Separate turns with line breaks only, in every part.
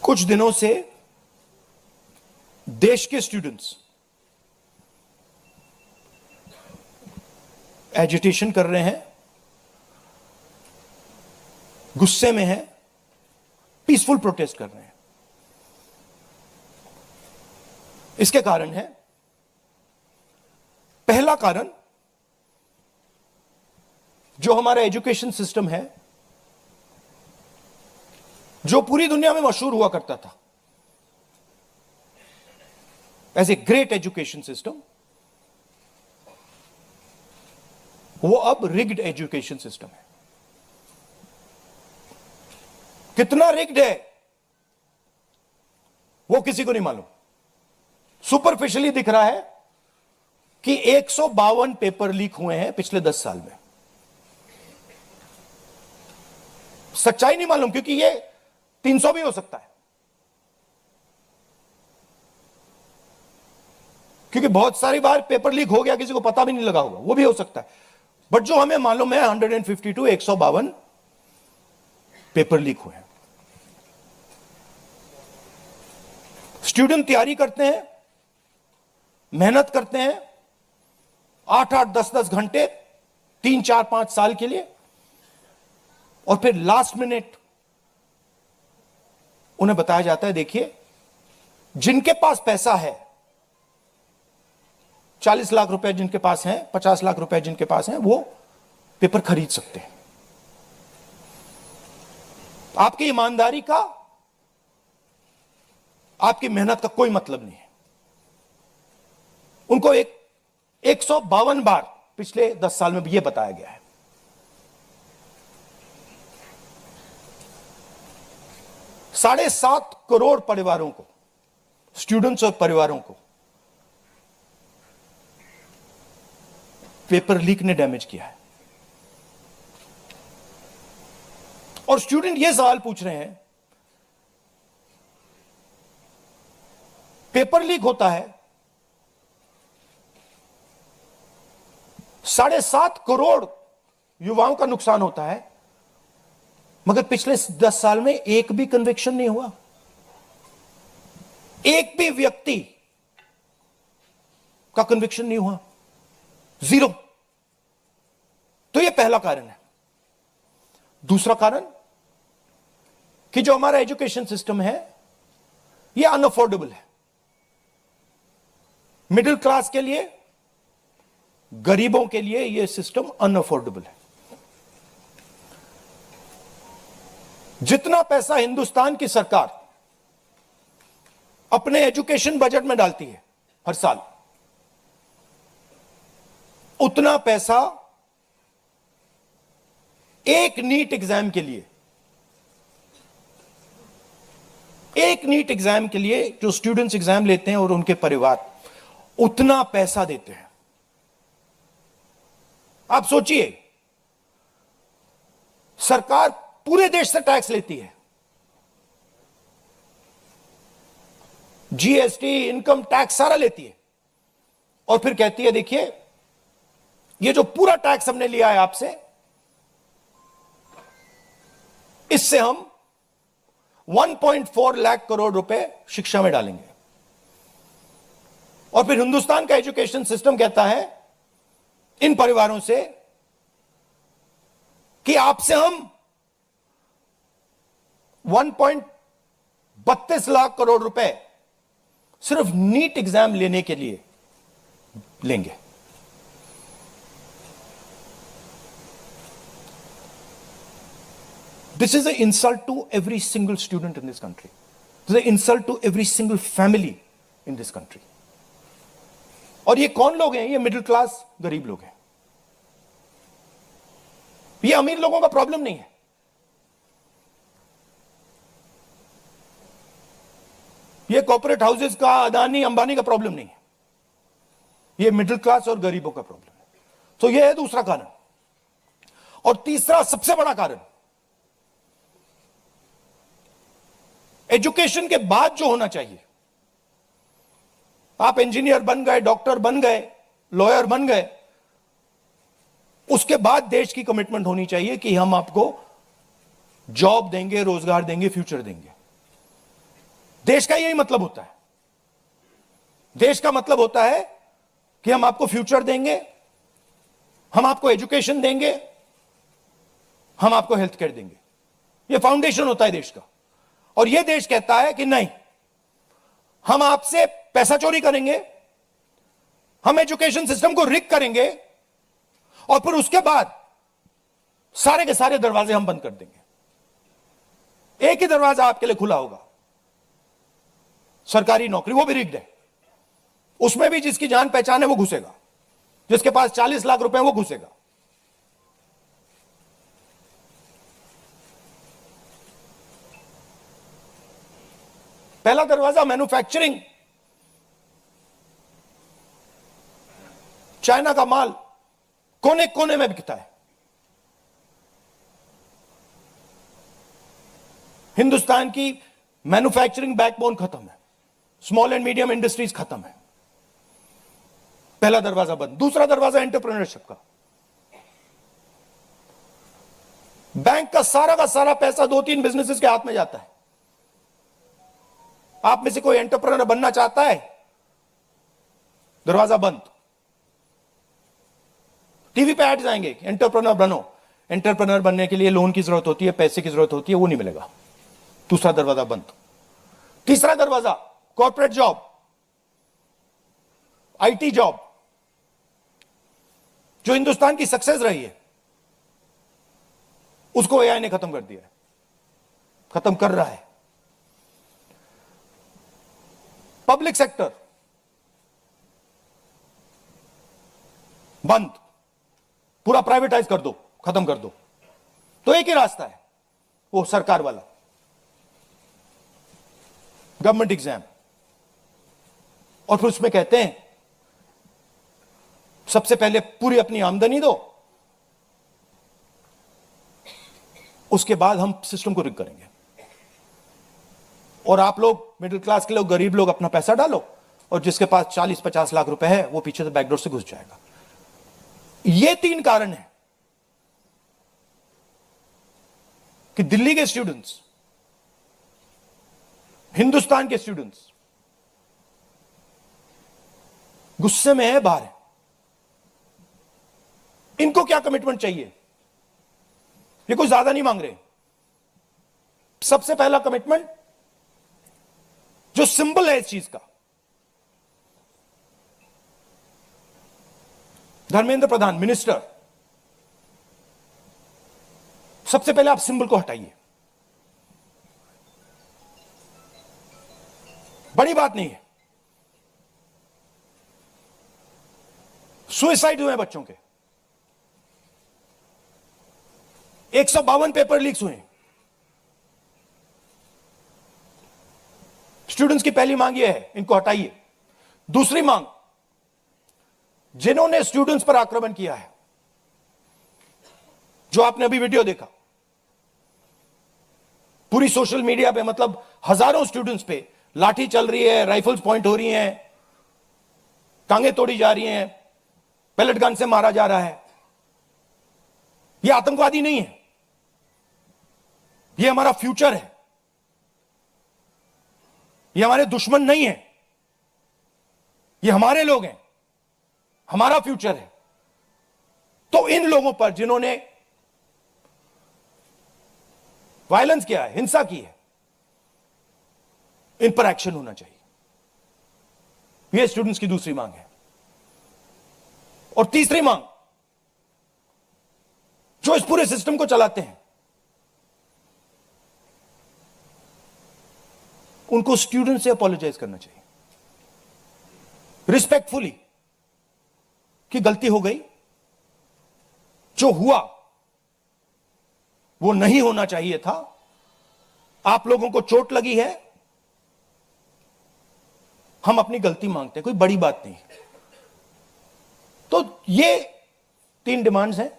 कुछ दिनों से देश के स्टूडेंट्स एजिटेशन कर रहे हैं, गुस्से में हैं, पीसफुल प्रोटेस्ट कर रहे हैं। इसके कारण है, पहला कारण जो हमारा एजुकेशन सिस्टम है, जो पूरी दुनिया में मशहूर हुआ करता था as a great education system, वो अब रिग्ड एजुकेशन सिस्टम है। कितना रिग्ड है वो किसी को नहीं मालूम। सुपरफिशियली दिख रहा है कि 152 पेपर लीक हुए हैं पिछले 10 साल में। सच्चाई नहीं मालूम, क्योंकि ये 300 भी हो सकता है, क्योंकि बहुत सारी बार पेपर लीक हो गया, किसी को पता भी नहीं लगा होगा, वो भी हो सकता है। बट जो हमें मालूम है 152 152 पेपर लीक हुए हैं। स्टूडेंट तैयारी करते हैं, मेहनत करते हैं 8-8 10-10 घंटे 3-4-5 साल के लिए, और फिर लास्ट मिनट उन्हें बताया जाता है, देखिए जिनके पास पैसा है, 40 लाख रुपए जिनके पास हैं, 50 लाख रुपए जिनके पास हैं, वो पेपर खरीद सकते हैं। आपकी ईमानदारी का, आपकी मेहनत का कोई मतलब नहीं है। उनको 152 बार पिछले 10 साल में भी यह बताया गया है। 7.5 करोड़ परिवारों को, स्टूडेंट्स और परिवारों को पेपर लीक ने डैमेज किया है। और स्टूडेंट यह सवाल पूछ रहे हैं, पेपर लीक होता है, 7.5 करोड़ युवाओं का नुकसान होता है, मगर पिछले 10 साल में एक भी कन्विक्शन नहीं हुआ, एक भी व्यक्ति का कन्विक्शन नहीं हुआ, 0। तो यह पहला कारण है। दूसरा कारण कि जो हमारा एजुकेशन सिस्टम है यह अनअफोर्डेबल है। मिडिल क्लास के लिए, गरीबों के लिए यह सिस्टम अनअफोर्डेबल है। जितना पैसा हिंदुस्तान की सरकार अपने एजुकेशन बजट में डालती है हर साल, उतना पैसा एक नीट एग्जाम के लिए, जो स्टूडेंट्स एग्जाम लेते हैं और उनके परिवार, उतना पैसा देते हैं। आप सोचिए, सरकार पूरे देश से टैक्स लेती है, जीएसटी, इनकम टैक्स सारा लेती है, और फिर कहती है देखिए ये जो पूरा टैक्स हमने लिया है आपसे, इससे हम 1.4 लाख करोड़ रुपए शिक्षा में डालेंगे। और फिर हिंदुस्तान का एजुकेशन सिस्टम कहता है इन परिवारों से कि आपसे हम 1.32 लाख करोड़ रुपए सिर्फ नीट एग्जाम लेने के लिए लेंगे। This is an insult to every single student in this country. This is an insult to every single family in this country. और ये कौन लोग हैं? ये मिडिल क्लास गरीब लोग हैं। ये अमीर लोगों का प्रॉब्लम नहीं है। ये कॉर्पोरेट हाउसेस का, अदानी अंबानी का प्रॉब्लम नहीं है। ये मिडिल क्लास और गरीबों का प्रॉब्लम है। तो ये है दूसरा कारण। और तीसरा सबसे बड़ा कारण, एजुकेशन के बाद जो होना चाहिए, आप इंजीनियर बन गए, डॉक्टर बन गए, लॉयर बन गए, उसके बाद देश की कमिटमेंट होनी चाहिए कि हम आपको जॉब देंगे, रोजगार देंगे, फ्यूचर देंगे। देश का यही मतलब होता है। देश का मतलब होता है कि हम आपको फ्यूचर देंगे, हम आपको एजुकेशन देंगे, हम आपको हेल्थ केयर देंगे। यह फाउंडेशन होता है देश का। और यह देश कहता है कि नहीं, हम आपसे पैसा चोरी करेंगे, हम एजुकेशन सिस्टम को रिग करेंगे और फिर उसके बाद सारे के सारे दरवाजे हम बंद कर देंगे। एक ही दरवाजा आपके लिए खुला होगा, सरकारी नौकरी, वो भी रिग्ड है। उसमें भी जिसकी जान पहचान है वो घुसेगा, जिसके पास 40 लाख रुपए वो घुसेगा। पहला दरवाजा मैन्युफैक्चरिंग, चाइना का माल कोने कोने में बिकता है, हिंदुस्तान की मैन्युफैक्चरिंग बैकबोन खत्म है, स्मॉल एंड मीडियम इंडस्ट्रीज खत्म है। पहला दरवाजा बंद। दूसरा दरवाजा एंटरप्रेन्योरशिप का। बैंक का सारा पैसा 2-3 बिजनेसेस के हाथ में जाता है। आप में से कोई एंटरप्रेन्योर बनना चाहता है, दरवाजा बंद। टीवी पे एड्स आएंगे, एंटरप्रेन्योर बनो। एंटरप्रेन्योर बनने के लिए लोन की जरूरत होती है, पैसे की जरूरत होती है, वो नहीं मिलेगा। दूसरा दरवाजा बंद। तीसरा दरवाजा कॉर्पोरेट जॉब, आईटी जॉब, जो हिंदुस्तान की सक्सेस रही है, उसको एआई ने खत्म कर दिया है, खत्म कर रहा है। पब्लिक सेक्टर बंद, पूरा प्राइवेटाइज कर दो, खत्म कर दो। तो एक ही रास्ता है, वो सरकार वाला, गवर्नमेंट एग्जाम। और फिर उसमें कहते हैं सबसे पहले पूरी अपनी आमदनी दो, उसके बाद हम सिस्टम को रिग करेंगे। और आप लोग मिडिल क्लास के लोग, गरीब लोग अपना पैसा डालो, और जिसके पास 40-50 लाख रुपए है वो पीछे से बैकडोर से घुस जाएगा। ये 3 कारण हैं कि दिल्ली के स्टूडेंट्स, हिंदुस्तान के स्टूडेंट्स गुस्से में है, बाहर है। इनको क्या कमिटमेंट चाहिए? ये कोई ज्यादा नहीं मांग रहे। सबसे पहला कमिटमेंट जो सिंबल है इस चीज का, धर्मेंद्र प्रधान मिनिस्टर, सबसे पहले आप सिंबल को हटाइए। बड़ी बात नहीं है। सुसाइड हुए बच्चों के, 152 पेपर लीक्स हुए। स्टूडेंट्स की पहली मांग यह है, इनको हटाइए। दूसरी मांग, जिन्होंने स्टूडेंट्स पर आक्रमण किया है, जो आपने अभी वीडियो देखा, पूरी सोशल मीडिया पे, मतलब हजारों स्टूडेंट्स पे लाठी चल रही है, राइफल्स पॉइंट हो रही हैं, टांगे तोड़ी जा रही हैं, पेलेट गन से मारा जा रहा है। यह आतंकवादी नहीं है, यह हमारा फ्यूचर है, ये हमारे दुश्मन नहीं है, ये हमारे लोग हैं, हमारा फ्यूचर है। तो इन लोगों पर जिन्होंने वायलेंस किया है, हिंसा की है, इन पर एक्शन होना चाहिए। यह स्टूडेंट्स की दूसरी मांग है। और तीसरी मांग, जो इस पूरे सिस्टम को चलाते हैं, उनको स्टूडेंट से अपोलोजाइज करना चाहिए, रिस्पेक्टफुली, कि गलती हो गई, जो हुआ वो नहीं होना चाहिए था, आप लोगों को चोट लगी है, हम अपनी गलती मांगते हैं, कोई बड़ी बात नहीं। तो ये 3 डिमांड्स हैं।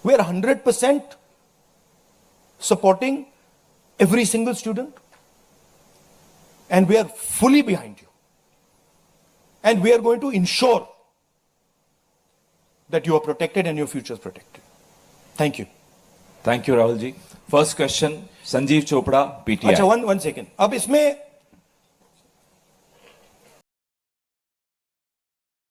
We are 100% supporting every single student, and we are fully behind you, and we are going to ensure that you are protected and your future is protected. Thank you.
Thank you, Rahul ji. First question Sanjeev Chopra
अच्छा
PTI.
One one second, अब इसमें